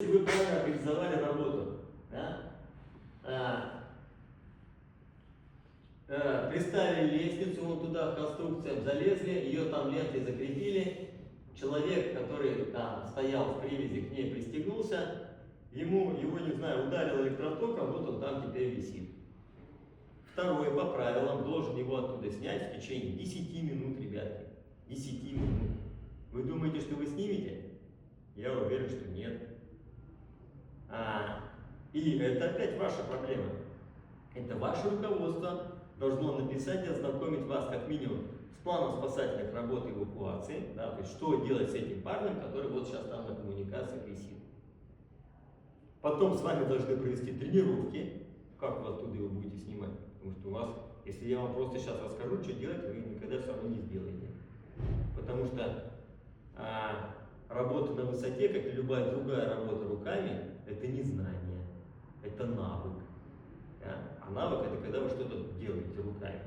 Вы правильно организовали работу, да? Приставили лестницу вон туда, в конструкциям залезли, ее там лентой закрепили. Человек, который там стоял в привязи, к ней пристегнулся, его, не знаю, ударил электротоком, вот он там теперь висит. Второй, по правилам, должен его оттуда снять в течение 10 минут, ребятки. 10 минут. Вы думаете, что вы снимете? Я уверен, что нет. И это опять ваша проблема. Это ваше руководство должно написать и ознакомить вас как минимум с планом спасательных работ и эвакуации, да, то есть что делать с этим парнем, который вот сейчас там на коммуникациях висит. Потом с вами должны провести тренировки, как вы оттуда его будете снимать, потому что у вас, если я вам просто сейчас расскажу, что делать, вы никогда все равно не сделаете. Потому что работа на высоте, как и любая другая работа руками, это не знание, это навык. Да? А навык это когда вы что-то делаете руками.